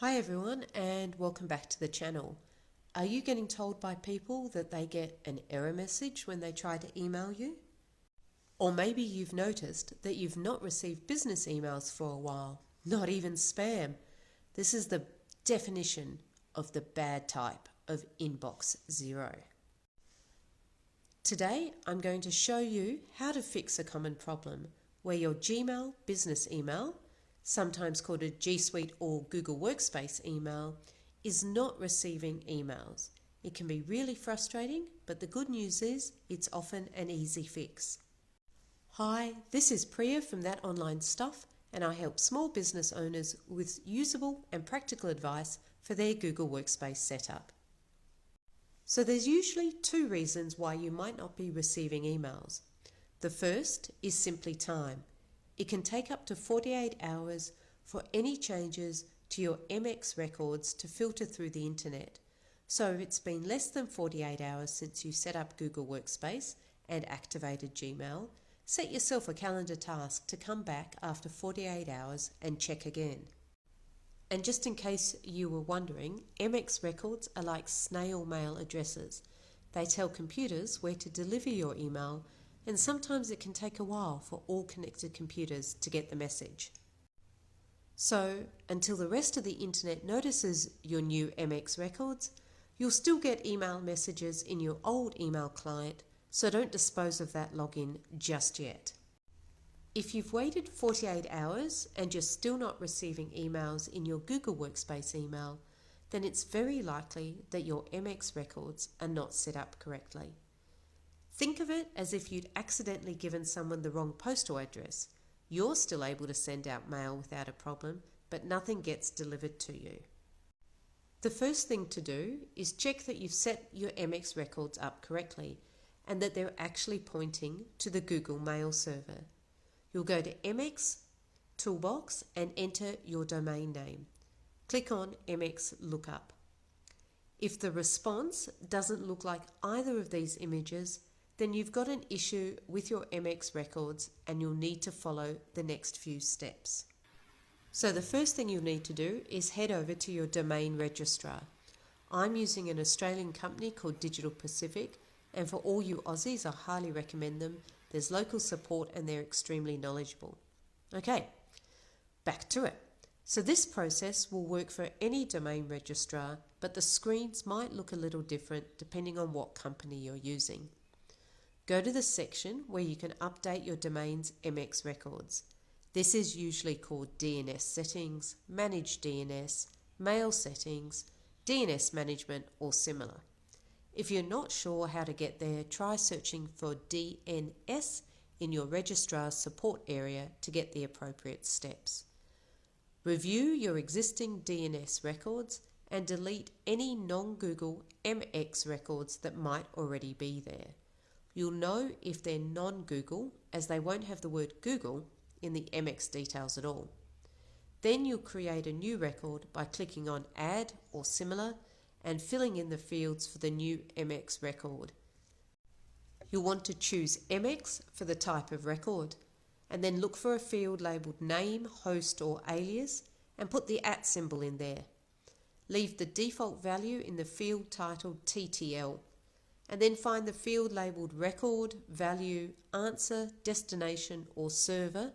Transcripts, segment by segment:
Hi everyone and welcome back to the channel. Are you getting told by people that they get an error message when they try to email you? Or maybe you've noticed that you've not received business emails for a while, not even spam. This is the definition of the bad type of inbox zero. Today I'm going to show you how to fix a common problem where your Gmail business email, sometimes called a G Suite or Google Workspace email, is not receiving emails. It can be really frustrating, but the good news is it's often an easy fix. Hi, this is Priya from That Online Stuff, and I help small business owners with usable and practical advice for their Google Workspace setup. So there's usually two reasons why you might not be receiving emails. The first is simply time. It can take up to 48 hours for any changes to your MX records to filter through the internet. So if it's been less than 48 hours since you set up Google Workspace and activated Gmail, set yourself a calendar task to come back after 48 hours and check again. And just in case you were wondering, MX records are like snail mail addresses. They tell computers where to deliver your email, and sometimes it can take a while for all connected computers to get the message. So, until the rest of the internet notices your new MX records, you'll still get email messages in your old email client, so don't dispose of that login just yet. If you've waited 48 hours and you're still not receiving emails in your Google Workspace email, then it's very likely that your MX records are not set up correctly. Think of it as if you'd accidentally given someone the wrong postal address. You're still able to send out mail without a problem, but nothing gets delivered to you. The first thing to do is check that you've set your MX records up correctly and that they're actually pointing to the Google Mail server. You'll go to MX Toolbox and enter your domain name. Click on MX Lookup. If the response doesn't look like either of these images, then you've got an issue with your MX records and you'll need to follow the next few steps. So the first thing you'll need to do is head over to your domain registrar. I'm using an Australian company called Digital Pacific, and for all you Aussies, I highly recommend them. There's local support and they're extremely knowledgeable. Okay, back to it. So this process will work for any domain registrar, but the screens might look a little different depending on what company you're using. Go to the section where you can update your domain's MX records. This is usually called DNS settings, manage DNS, mail settings, DNS management, or similar. If you're not sure how to get there, try searching for DNS in your registrar's support area to get the appropriate steps. Review your existing DNS records and delete any non-Google MX records that might already be there. You'll know if they're non-Google as they won't have the word Google in the MX details at all. Then you'll create a new record by clicking on Add or Similar and filling in the fields for the new MX record. You'll want to choose MX for the type of record and then look for a field labelled Name, Host or Alias and put the @ symbol in there. Leave the default value in the field titled TTL and then find the field labelled Record, Value, Answer, Destination or Server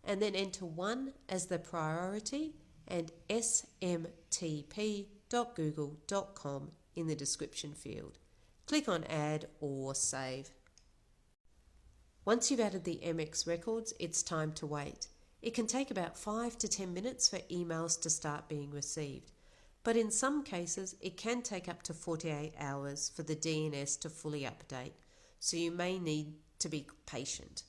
and then enter 1 as the priority and smtp.google.com in the description field. Click on Add or Save. Once you've added the MX records, it's time to wait. It can take about 5 to 10 minutes for emails to start being received, but in some cases it can take up to 48 hours for the DNS to fully update, so you may need to be patient.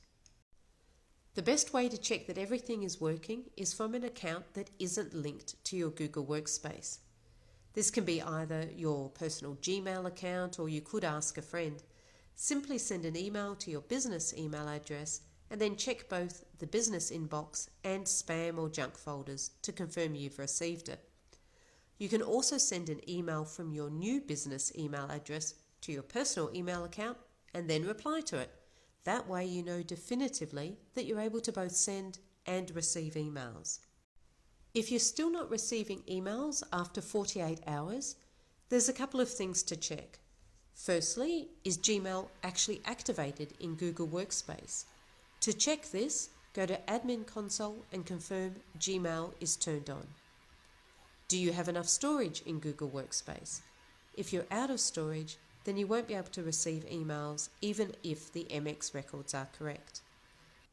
The best way to check that everything is working is from an account that isn't linked to your Google Workspace. This can be either your personal Gmail account or you could ask a friend. Simply send an email to your business email address and then check both the business inbox and spam or junk folders to confirm you've received it. You can also send an email from your new business email address to your personal email account and then reply to it. That way you know definitively that you're able to both send and receive emails. If you're still not receiving emails after 48 hours, there's a couple of things to check. Firstly, is Gmail actually activated in Google Workspace? To check this, go to Admin Console and confirm Gmail is turned on. Do you have enough storage in Google Workspace? If you're out of storage, then you won't be able to receive emails even if the MX records are correct.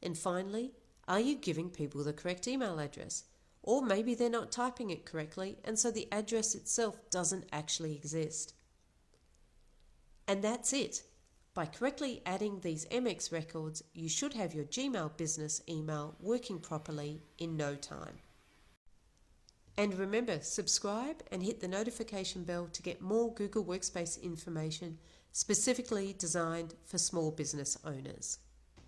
And finally, are you giving people the correct email address? Or maybe they're not typing it correctly and so the address itself doesn't actually exist. And that's it. By correctly adding these MX records, you should have your Gmail business email working properly in no time. And remember, subscribe and hit the notification bell to get more Google Workspace information specifically designed for small business owners.